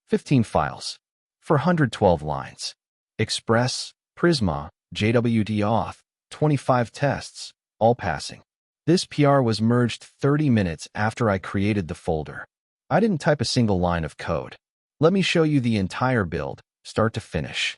15 files, 412 lines. Express, Prisma, JWT auth, 25 tests, all passing. This PR was merged 30 minutes after I created the folder. I didn't type a single line of code. Let me show you the entire build, start to finish.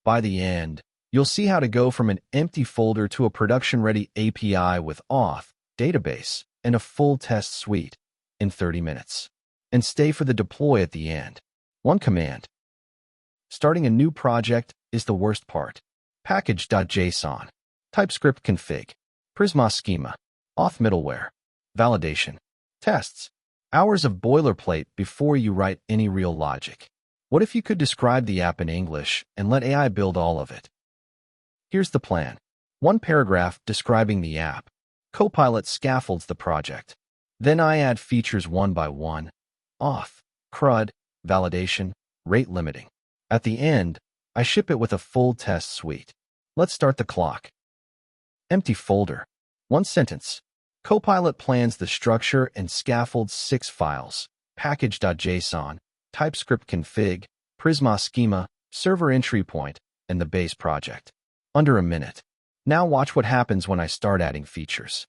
By the end, you'll see how to go from an empty folder to a production-ready API with auth, database, and a full test suite in 30 minutes. And stay for the deploy at the end. One command. Starting a new project is the worst part. Package.json, TypeScript config, Prisma schema, auth middleware, validation, tests, hours of boilerplate before you write any real logic. What if you could describe the app in English and let AI build all of it? Here's the plan. One paragraph describing the app. Copilot scaffolds the project. Then I add features one by one. Auth, CRUD, validation, rate limiting. At the end, I ship it with a full test suite. Let's start the clock. Empty folder. One sentence. Copilot plans the structure and scaffolds 6 files. Package.json, TypeScript config, Prisma schema, server entry point, and the base project. Under a minute. Now watch what happens when I start adding features.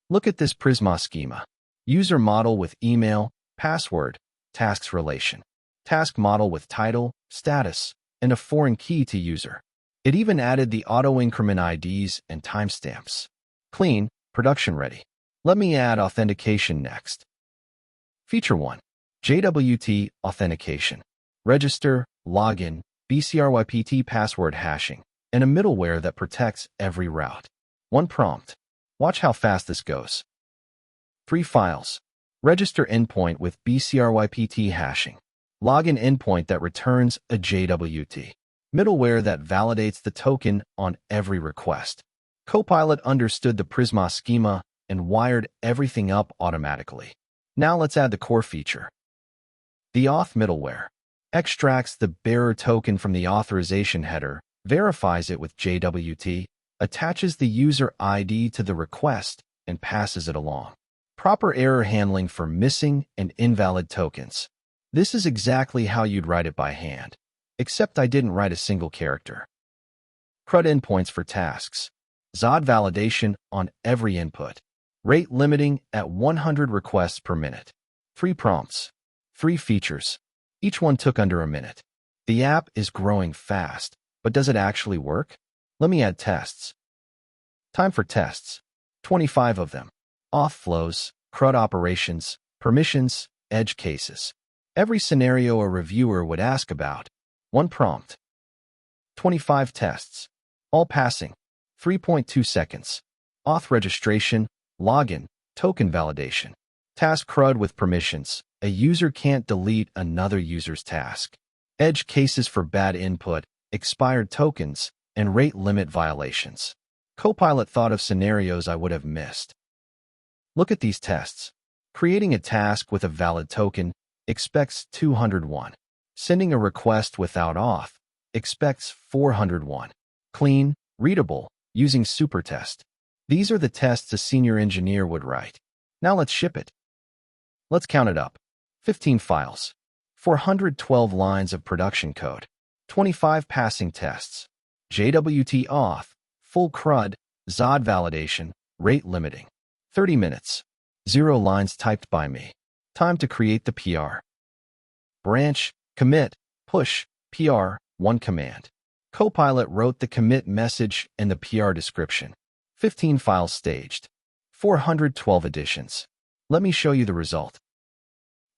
Look at this Prisma schema. User model with email, password, tasks relation. Task model with title, status, and a foreign key to user. It even added the auto-increment IDs and timestamps. Clean, production ready. Let me add authentication next. Feature 1. JWT authentication. Register, login, BCRYPT password hashing, and a middleware that protects every route. One prompt. Watch how fast this goes. 3 files. Register endpoint with BCRYPT hashing. Login endpoint that returns a JWT. Middleware that validates the token on every request. Copilot understood the Prisma schema and wired everything up automatically. Now let's add the core feature. The auth middleware extracts the bearer token from the authorization header, verifies it with JWT, attaches the user ID to the request, and passes it along. Proper error handling for missing and invalid tokens. This is exactly how you'd write it by hand, except I didn't write a single character. CRUD endpoints for tasks. ZOD validation on every input. Rate limiting at 100 requests per minute. 3 prompts. 3 features. Each one took under a minute. The app is growing fast, but does it actually work? Let me add tests. Time for tests. 25 of them. Auth flows, CRUD operations, permissions, edge cases. Every scenario a reviewer would ask about. One prompt. 25 tests. All passing. 3.2 seconds. Auth registration, login, token validation. Task CRUD with permissions. A user can't delete another user's task. Edge cases for bad input, expired tokens, and rate limit violations. Copilot thought of scenarios I would have missed. Look at these tests. Creating a task with a valid token expects 201. Sending a request without auth expects 401. Clean, readable, using supertest. These are the tests a senior engineer would write. Now let's ship it. Let's count it up. 15 files. 412 lines of production code. 25 passing tests. JWT auth, full CRUD, ZOD validation, rate limiting. 30 minutes. 0 lines typed by me. Time to create the PR. Branch, commit, push, PR, 1 command. Copilot wrote the commit message and the PR description. 15 files staged. 412 additions. Let me show you the result.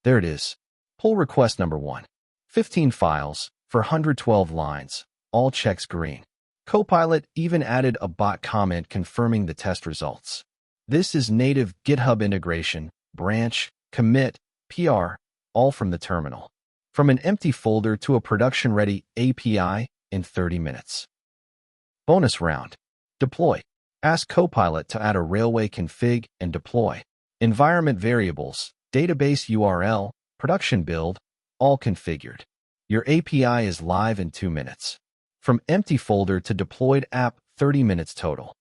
There it is. Pull request number 1. 15 files, 412 lines, all checks green. Copilot even added a bot comment confirming the test results. This is native GitHub integration, branch, commit, PR, all from the terminal. From an empty folder to a production-ready API in 30 minutes. Bonus round. Deploy. Ask Copilot to add a railway config and deploy. Environment variables, database URL, production build, all configured. Your API is live in 2 minutes. From empty folder to deployed app, 30 minutes total.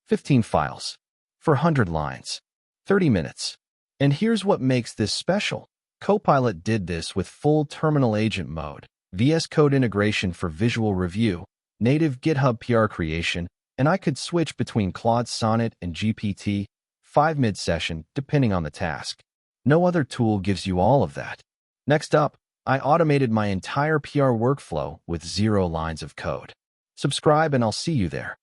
15 files. 400 lines. 30 minutes. And here's what makes this special. Copilot did this with full terminal agent mode, VS Code integration for visual review, native GitHub PR creation, and I could switch between Claude Sonnet and GPT-5 mid-session depending on the task. No other tool gives you all of that. Next up, I automated my entire PR workflow with 0 lines of code. Subscribe and I'll see you there.